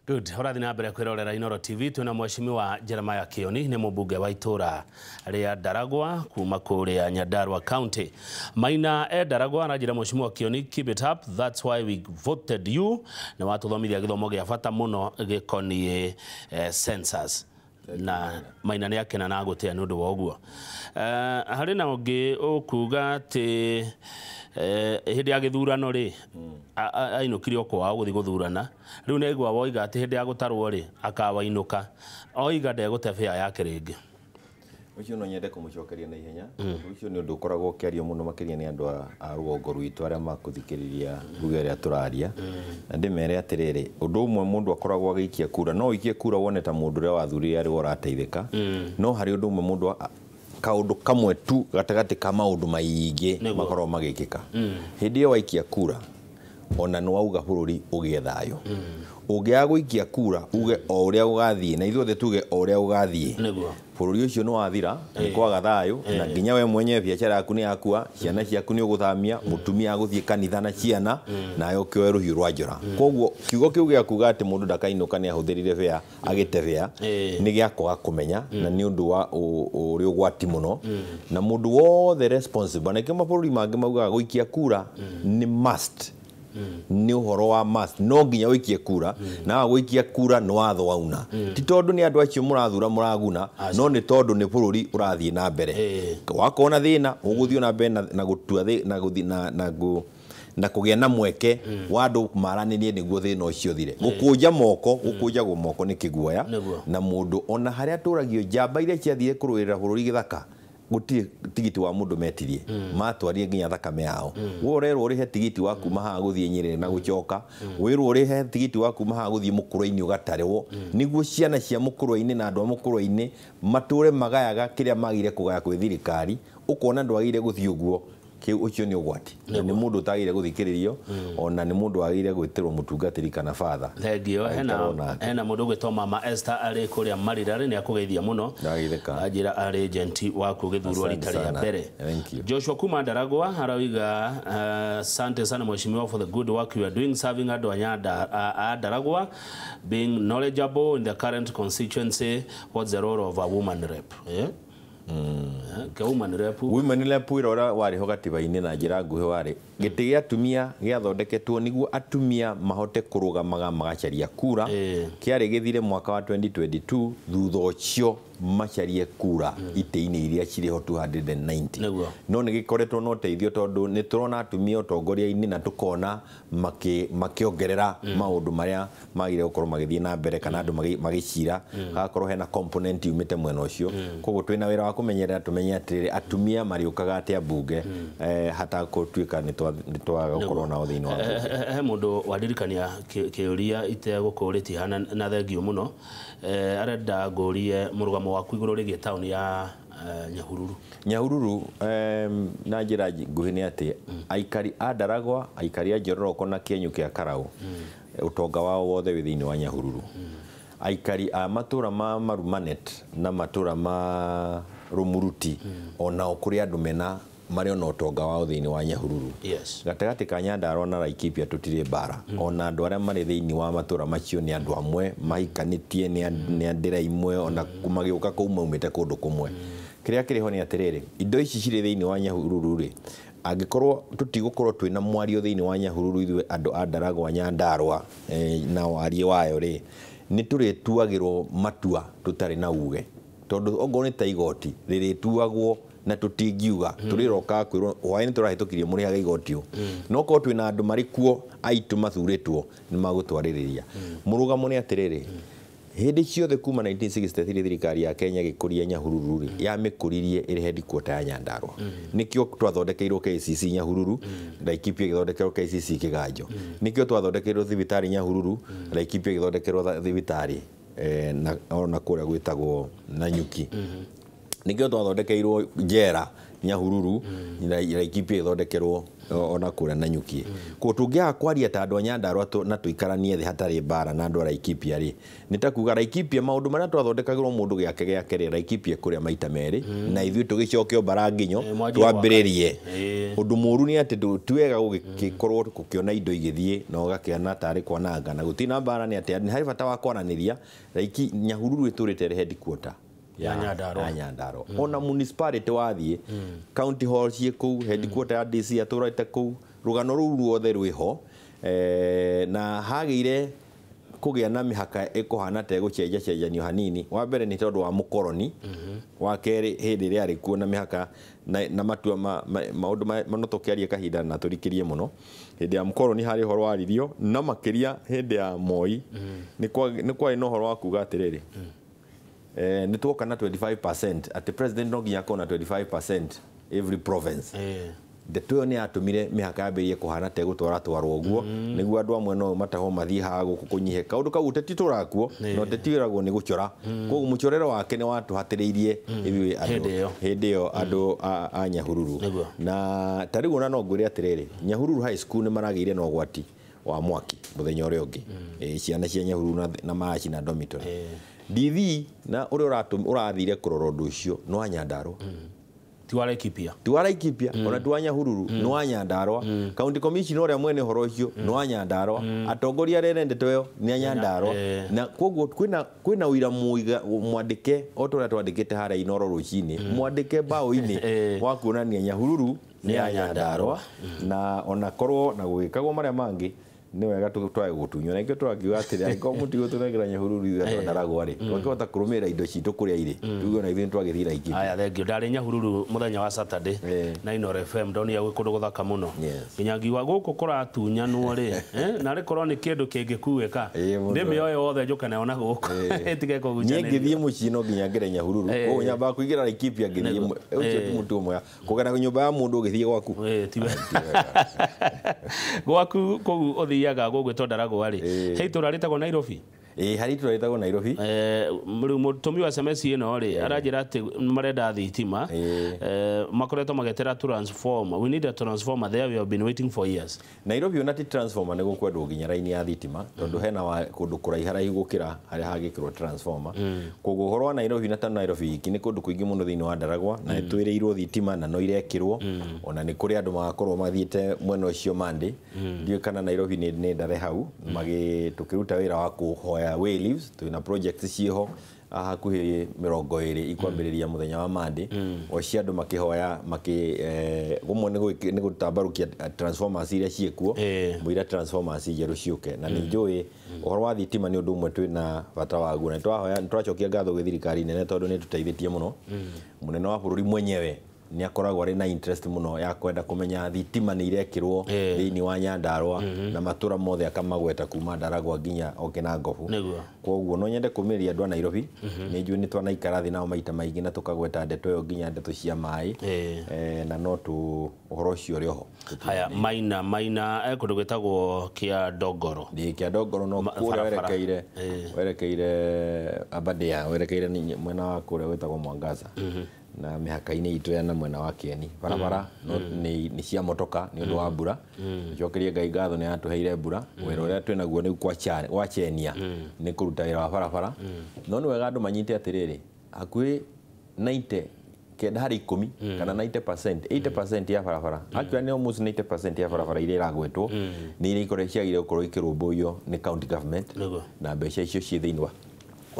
Good. Horathi na mbere kwirorera Inooro TV twina mheshimiwa Jeremiah Kioni ni mubunge wa itura ria Ndaragwa kuma kuria Nyandarua County. Maina Ndaragwa anajira mheshimiwa Kioni, keep it up, that's why we voted you, na watuthomithia githomo gia bata muno gikonie census na Maina ni akena na gutia ni undu wa uguo. Hari na ungi ukuga ati hindi ya githurano ri ainukire okwa guthi guthurana riu negwa woiga ati hindi ya gutarwo ri akawainuka oiga ndegute fea yake ringi ucio no nyende kumucokeria na ihenya ucio ni undu ukoragwo kiario muno makiria ni andu a rugongo rwitu aria makuthikiriria ruga ria turaria na ndimere atiriri undu umwe mundu akoragwo agiikia kura no ikie kura wone ta mundu ria wathurire ari orateithika no hari undu umwe mundu kaundu kamwe tu gatagati ka maundu maingi makorwo magikika hindi yo waikia kura ona no auga bururi ugie thayo ugia guikia kura uge o uria ugathie na ithuothe tuge o uria ugathie bururi ucio no wathira kwaga thayo na nginya we mwenye biashara yaku ni yakua ciana ciaku ni uguthamia mutumia aguthie kanitha na ciana nayo kioe ruhiu rwa njora koguo kiugo kiu gia kuga ati mundu ndakainuka ni ahuthirire fea agite fea ni giakwa kumenya na ni undu wa uri ugwati muno na mundu wothe responsible na kima bururi mangi mauga guikia kura ni must ni uhoro wa must no nginya wikie kura na gwikia kura no watho wauna ti tondu ni andu acio murathura muraguna no ni tondu ni bururi urathie na mbere wakona thina uguthio na mbere na gutua na guthi na kugia na mweke wandu maranirie niguo thina ucio thire gukunja moko gukunjagwo moko ni kiguoya na mundu ona haria turagio njamba iria ciathire kuruirira bururi githaka guti tigiti wa mundu metirie matwarie nginya thakame yao worerwo urihe tigiti wa kuma ha guthie Nyeri na gucoka wirwo urihe tigiti wa kuma ha guthie Mukurwa-ini ugatarwo niguo ciana cia Mukurwa-ini na andu a Mukurwa-ini mature magayaga kiria magire kugaya kwi thirikari ukona ndwagire guthie uguo ucio ni ugwati ni mundu utagire guthikiririo ona ni mundu agire gwitirwo mutungatiri kana father thengio hena mundu gwitwo Mama Esther ari kuria Marirari ni akugeithia muno ajira ari agent wa kugithurwo rita ria mbere Joshua kuma Ndaragwa arawiga asante sana mheshimiwa for the good work you are doing serving andu a Ndaragwa being knowledgeable in the current constituency. What's the role of a woman rep? Women rep ira wari hogatiba-ini na njira nguhe wari giti gia atumia giathondeketwo niguo atumia mahote kurugamaga magacaria kura kiari githire mwaka wa 2022 thutha ucio macarie kura ite-ini iria ciri ho 290 no ni gikoretwo no teithio tondu ni turona atumia utongoria-ini na tukona makiongerera maundu maria magire gukorwo magithie na mbere kana andu magicira gakorwo hena component yumite mwena ucio koguo twina wira wa kumenyerera tumenye atiri atumia mariukaga atia bunge hata kutuika ni twaga gukorwo nao thiini wa he mundu wadirikania kiuria ite gukuriti hana na thengio muno arenda ngurie murugamo waku iguru rigie town ya Nyahururu na njira nguhi ni ati aikari a Ndaragwa aikari a Njororoko na Kienyũ kia Karau utonga wao wothe wi thiini wa Nyahururu aikari a matura ma Marumanet na matura ma Rumuruti ona okuri andu mena mari ona utonga wao thiini wa Nyahururu gatagati ka Nyandarua na Laikipia tutire bara ona andu aria mari thiini wa matura macio ni andu amwe mahikanitie ni andira imwe ona kumagiuka kuuma umite kundu kumwe kiria kiriho ni atiriri indo ici ciri thiini wa Nyahururu ri angikorwo tutigukorwo twina mwario thiini wa Nyahururu ithu andu a Ndaragwa Nyandarua na warie wayo ri ni turituagirwo matua tutari na uge tondu ongo ni ta igoti rirituagwo na tutingiuga turiroka kwirwo hwaini turahitukirie muri haga igotio no ko twina andu mari kuo aitu mathuritwo ni magutwaririria murugamo ni atiriri hindi ciothe kuma 1963 thirikari ya Kenya gikuria Nyahururu ri ya mikuririe iri headquarter ya Nyandarua nikio twathondekeirwo KCC Nyahururu Laikipia githondekerwo KCC Kiganjo nikio twathondekeirwo thibitari Nyahururu Laikipia githondekerwo thibitari na ona kuria gwitagwo Nanyuki nikio twathondekeirwo njera Nyahururu na Laikipia ithondekerwo ona kura na Nyuki ko tungia kwaria ta andu a Nyandarua na tuikaranie thi hatari bara na andu a Laikipia ri nitakuga Laikipia maundu maria twathondekagirwo mundu giake giake Laikipia kuria maita meri na ithui tugicokio Baranginyo twambiririe undu muru ni ati tuwega gugikorwo gukiona indo igithie na ugakiana tari kwananga na gutina bara ni ati hari bata wa kwananiria Nyahururu iturite headquarter ya Nyandarua ona municipality wathie county hall cie kou headquarter ya DC aturite kou rugano ruru ruothe rwiho na hagire kugia na mihaka ikuhana ta gucenja cenjanio hanini wa mbere ni tondu wa mukoroni wa keri hindi ri ari kuona mihaka na matua maundu manotokiaria kahinda na turikirie muno hindi ya mukoroni hari horo waririo na makiria hindi ya Moi ni kwa ino horo wa kuga atiriri ni tuoka na 25% at president no ginya kona 25% every province ndeto ni atumire mihaka yabirie kuhana te gutwara twarwo guo niguo andu amwe no mataho mathie ha guku kunyihe kaundu kau tetiturakuo no tetiragwo ni gucora koguo mucorero wake ni watu hatiriirie hindi yo andu a Nyahururu na tarigu na no ngwire atiriri Nyahururu high school ni maragire no gwati wa mwaki muthenya uri ungi ciana cia Nyahururu na maaci na dormitory DV na uri urathire kurora undu ucio no a Nyandarua tiwa Laikipia ona tuwa Nyahururu no a Nyandarua county commissioner uri mwene horo ucio no a Nyandarua atongoria rene ndeto yo ni a Nyandarua na koguo kwina uira muiga mwandike otora twandikite hara inoro rucini mwandike bao-ini wa kuonania Nyahururu ni a Nyandarua na ona korwo na gwikagwo maria mangi ni wega twae gutunywa na ikio twakiuga atiri aiko muti gutunagira Nyahururu ithu ndaragwa ri twakihota kurumira indo citu kuria iri tugo na ithu twagithira iki aya thengio ndari Nyahururu muthenya wa Saturday na Inoro FM ndoni ya gwikundu guthaka muno nginyagiwa guku kuratunyanwo ri na ri korwo ni kindu kingikuweka ndimi oyo wothe njuka nayo na guku etige kugucana ngithie mucino nginya ngire Nyahururu o nyamba kuigira Laikipia ngithie ucio mutu umwe kugana nyumba ya mundu ngithie gwaku gwaku kogu othiaga gugwitwo Ndaragwa ri heitura ritagwo Nairobi hari turetagwo Nairobi mutumi wa SMS ino ri arajira ati marenda thitima makoretwo magetera transform we need a transformer there we have been waiting for years Nairobi ona ti transformer nego kwendwo nginya raini ya thitima tondu hena kundu kuraihara igukira hari hagikirwo transformer koguo horo wa Nairobi na ta Nairobi iki ni kundu kuingi muno thiini wa Ndaragwa na twiriirwo thitima na no irekirwo ona ni kuri andu magakorwo mathiete mwena ucio Monday ndio kana Nairobi ni ndare hau tukiruta wira wa kuhoya way leaves tuina project ciho hakuhi 20 ikwambiriria muthenya wa Monday o ciandu makihoya gumwe ni gutambarukia transformers iria ciekuo muira transformers jeru ciuke na ni njui uhoro wa thitima ni undu umwe twina bata waguo na twahoya twachokia ngatho githirikari nene tondu ni tuteithitie muno munene wa bururi mwenyewe ni akoragwo ari na interest muno ya kwenda kumenya thitima ni irekirwo thiini wa Nyandarua na matura mothe akamagweta kuma Ndaragwa nginya okena Ngobu koguo no nyende kumiria andu a Nairobi ni njui ni twanaikara thi nao maita maingi na tukagweta ndeto yo nginya ndeto cia mai na no tu uhoro ucio ri oho haya maina kundu gwetagwo kia Dogoro ni kia Dogoro no kura werekeire Abadia werekeire ni mwena wa kura gwetagwo Mwangaza na mihaka-ini itu ya na mwena wa Kieni barabara ni cia motoka ni undu wa mbura njokerie Ngai ngatho ni atuheire mbura wira uria twina guo ni kwa Chenia ni kuruta wira wa barabara no ni wega andu manyite atiriri hakui 90 kenda hari 10 kana 90% 80% ya barabara actually ni almost 90% ya barabara ile iragwetwo ni ile ikorecia ile ukorwo ikirumbuyo ni county government na mbeca icio ci thiini wa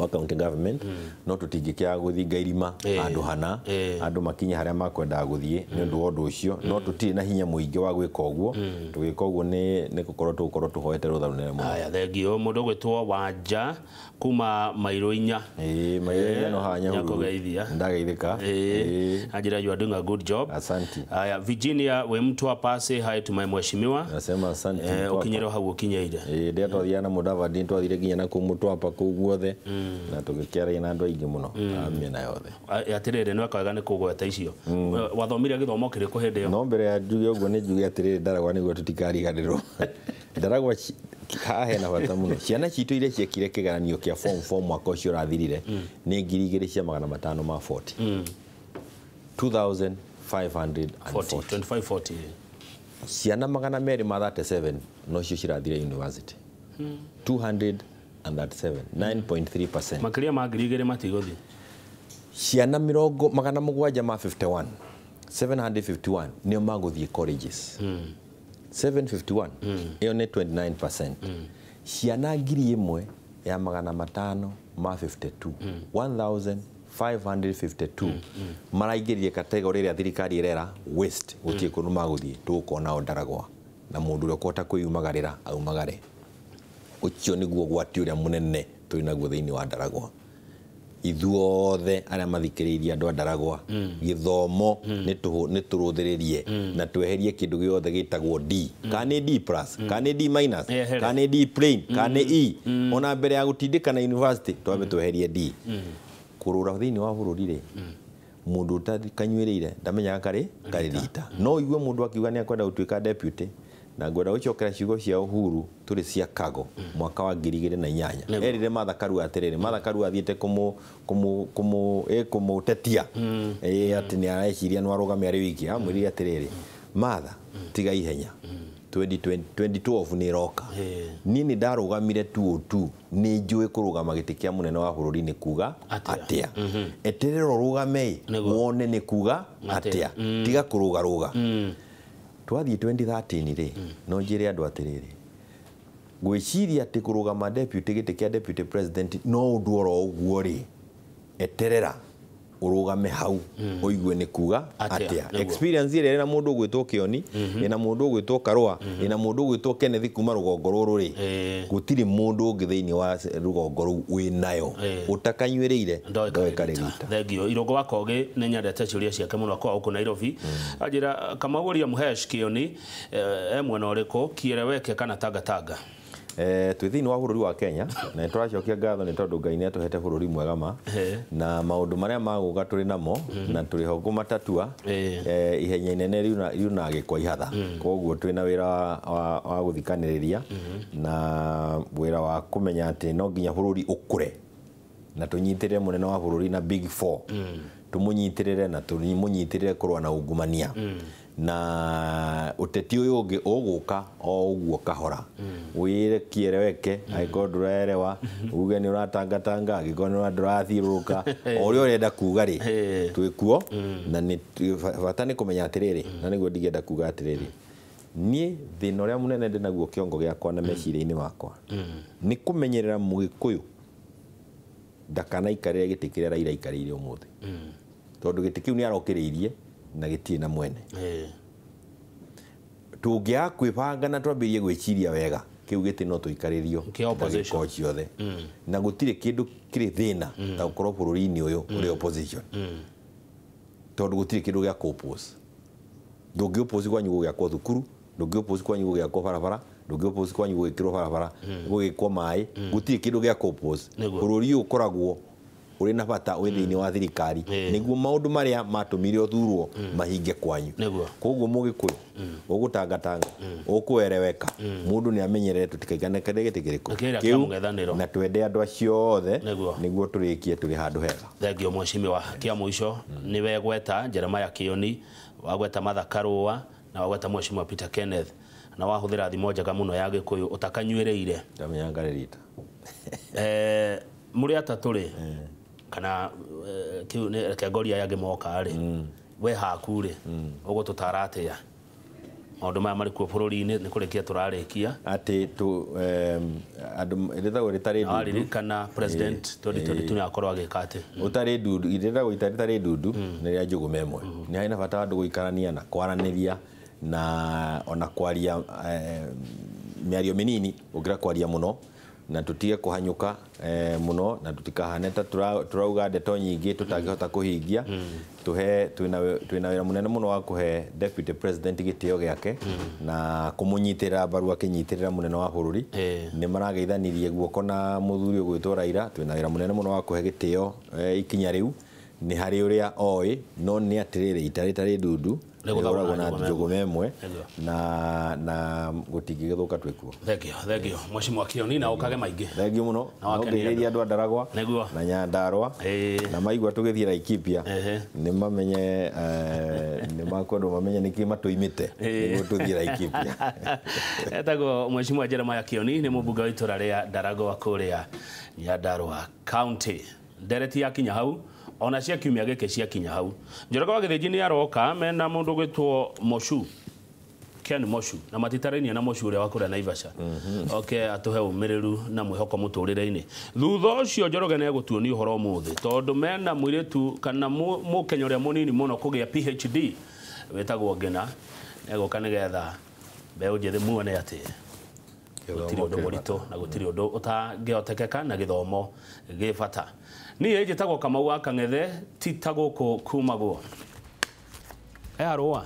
county government no tutingikia guthinga irima andu hana andu makinya haria makwenda guthie ni undu wa undu ucio no tutiri na hinya muingi wa gwika uguo tugika uguo ni gukorwo tuhoete rutha runene muno aya thengio mundu gwitwo Wanja kuma Mairo 4 Mairo 4 no hanya nyakugeithia ndageithika ajira you are doing a good job asante aya Virginia we mtu apase hai tumai mheshimiwa nasema asante ukinyero hau ukinyeire ndia twathiana Mudavadi twathire nginya na kumutwa apa kuu guothe na tugikiara na andu aingi muno amina yothe atirire no akaga ni kugweta icio wathomire githomo kiriku hindi yo no mbere ya njuge uguo ni njuge atirire Ndaragwa niguo tutikariganirwo Ndaragwa hahe na bata muno ciana citu ile ciekire kigaranio kia form 4 mwaka ucio rathirire ni 2,540 2540 2540 ciana 237 no cio cirathire university 237 9.3%. makiria ma ngiri matigothi ciana 751 751 nio maguthie colleges 751 iyo ni 29%. ciana 1,000 ya 552 1552 maraingĩrire kategori ĩrĩa thirikari irera waste gutie kunu maguthie tukona Ndaragwa na mundu ũrĩa kota kwĩumagarĩra aumagare. Ucio niguo gwati ũrĩa munene twĩnaguo thĩinĩ wa Ndaragwa. Ithuothe arĩa mathikĩrĩirie andũ a Ndaragwa gĩthomo nĩ tũrũthĩrĩrie na tweherie kĩndũ gĩothe gĩtagwo D. Kana D plus, kana D minus, kana D plain, kana E. Ona mbere ya gũtindĩka na university twambe tweherie D. Kũrũra thĩinĩ wa bũrũri rĩ mũndũ ũtakanyuĩrĩire ndamenyaga karĩ rita. No igue mũndũ akiuga nĩ akwenda gũtuĩka deputy na ngwenda gũcokera ciugo cia Uhuru tũrĩ cia Kago mwaka wa 2008 erire Martha Karua atĩrĩrĩ. Martha Karua athiĩte kũmũtetia atĩ nĩ areciria no arũgame arĩ wiki. Amwĩrire atĩrĩrĩ Martha tiga ihenya 2012 nĩ iroka. Niĩ nĩ ndarũgamire 202 nĩ njũĩ kũrũgama gĩtĩ kĩa mũnene wa bũrũri nĩ kuga atĩa. Eterera ũrũgame wone nĩ kuga atĩa tiga kũrũgarũga. Twathiĩ 2013 rĩ no njĩre andũ atĩrĩrĩ ngwĩciria atĩ kũrũgama deputy gĩtĩ kĩa deputy president no ũndũ oro ũguo rĩ eterera urugame hau oigue nĩ kuga atĩa. Experience ĩrĩa ĩna mũndũ ũgwĩtwo Kĩoni ĩna mũndũ ũgwĩtwo Karũa ĩna mũndũ ũgwĩtwo Kenneth kuma rũgongo rũrũ rĩ gũtirĩ mũndũ ũngĩ thĩinĩ wa rũgongo rũu wĩnayo ũtakanyuĩrĩire ndoĩ karĩgita. Thengio Irũngũ wa Kogi nĩ nyendete ciũria ciake mũno kwa huko Nairobi. Anjĩra Kamau Muhesh Kĩoni mwena ũrĩkũ Kieleweke kana Tangatanga? Twĩ thĩinĩ wa bũrũri wa Kenya na nĩ tũracokia ngatho nĩ tondũ Ngai nĩ atũhete bũrũri mwega ma na maũndũ marĩa magũka tũrĩ namo na tũrĩ hongo matatua ihenya inene riuna gĩkwa ihatha. Koguo twĩna wĩra wa gũthikanĩrĩria na wĩra wa kũmenya atĩ no nginya bũrũri ũkũre na tũnyitĩrĩre mũnene wa bũrũri na Big Four tũmũnyitĩrĩre na tũmũnyitĩrĩre kũrũa na ungumania na uteti uyu ungi uguka o uguo kahora wire Kieleweke aiko ndũrerewa uge ni uratangatanga agiko ni ndũrathiũrũka ũrĩa ũrenda kuga rĩ twĩkuo na ni bata nĩ kũmenya atĩrĩrĩ na nĩguo ndingĩenda kuga atĩrĩrĩ niĩ thĩna ũrĩa mũnene ndĩnaguo kĩongo gĩakwa na meciria-inĩ makwa nĩ kũmenyerera Mũgĩkũyũ ndakanaikare gĩtĩ kĩrĩa Raila aikarĩire ũmũthĩ tondũ gĩtĩ kĩu nĩ arokĩrĩirie na gĩtirĩ na mwene. Tũngĩaga kwĩbanga na twambĩrĩrie gwĩciria wega kĩu gĩtĩ no tũikarĩrio opposition ciothe na gũtirĩ kĩndũ kĩrĩ thĩna ta gũkorwo bũrũri-inĩ ũyũ ũrĩ opposition tondũ gũtirĩ kĩndũ gĩa kũ-oppose. Ndũngĩ-oppose kwanyu gũgĩakwo thukuru, ndũngĩ-oppose kwanyu gũgĩakwo barabara, ndũngĩ-oppose kwanyu gũgĩkĩrwo barabara, gũgĩkwo maĩ, gũtirĩ kĩndũ gĩa kũ-oppose. Bũrũri ũyũ ũkoragwo uri na bata thĩinĩ wa thirikari nĩguo maũndũ marĩa matũmire ũthurwo mahinge kwanyu. Koguo Mũgĩkũyũ ũgũtangatanga ũkwĩreweka mũndũ nĩ amenyerere tũtikaigane kĩrĩa gĩtĩ kĩrĩkũ na twende andũ acio othe nĩguo tũrĩkie tũrĩ handũ hega. Thengio mheshimiwa kĩa mũico nĩ wegweta Jeremiah Kĩoni wagweta Martha Karua na wagweta mheshimiwa Peter Kenneth na wahũthĩra thimo njega mũno ya Gĩkũyũ ũtakanyuĩrĩire ndamenyaga rĩrita mũrĩ atatũ rĩ kana kiu ne kagoria yage moka rĩ we haku rĩ ũgũtũtara atĩa maũndũ maya marĩ kuo bũrũri-inĩ nĩ kũrĩkia tũrarĩkia atĩ andũ ĩrĩtagwo rĩtarĩ ndundu aririkana president 2022 nĩ akorwo agĩka atĩ ũtarĩ ndundu ĩrĩtagwo rĩtarĩ ndundu nĩ rĩa njũgũ memwe nĩ harĩ na bata wa andũ gũikarania na kwaranĩria na ona kwaria mĩario mĩnini gũkĩra kwaria mũno na tutige kuhanyuka muno na tutikahane ta turauga ndeto nyingĩ tutangĩhota kuhingia twina wĩra mũnene mũno wa kuhe deputy president gĩtĩo gĩake na kũmũnyitĩrĩra mbaru akĩnyitĩrĩra mũnene wa bũrũri nĩ marageithanirie guoko na mũthuri ũgwĩtwo Raila twina wĩra mũnene mũno wa kuhe gĩtĩo ikinya rĩu nĩ harĩ ũrĩa oĩ no nĩ atĩrĩrĩ itarĩ ndundu Nĩgũthagwo na njogo memwe na gũtingĩgĩthũka twĩkuo. Thengio Mheshimiwa Kĩoni na ũkage maingĩ. Thengio mũno. Nongĩrĩria andũ a Ndaragwa na Nyandarua na maigua tũgĩthiĩ Laikipia nĩmamenye nĩmakwendwo mamenye nĩkĩ matũimĩte nĩguo tũthiĩ Laikipia. Etagwo Mheshimiwa Jeremiah Kĩoni nĩ mũmbunge wa itũra rĩa Ndaragwa kũrĩa Nyandarua County. Ndereti yakinya hau ona cia kiumia gĩkĩ cia kinya hau. Njoroge wa Gĩthĩnji nĩ aroka mena mũndũ gwĩtwo Moshu Ken Moshu na matitarainie na Moshu ũrĩa wa kũrĩa Naivasha. Atũhe ũmĩrĩru na mwĩhoko mũtũrĩre-inĩ. Thutha ũcio Njoroge nĩ egũtuonia ũhoro ũmũthĩ tondũ mena mũirĩtu kana mũkenya ũrĩa mũnini mũno kũgĩa PhD wĩtagwo Ngina egũka nĩgetha mbeũ njĩthĩ muone atĩ gũtirĩ ũndũ mũritũ na gũtirĩ ũndũ ũtangĩhotekeka na gĩthomo gĩ bata. Niĩ njĩtagwo Kamau wa Kang'ethe ti ta gũkũ kumagwo. Arũa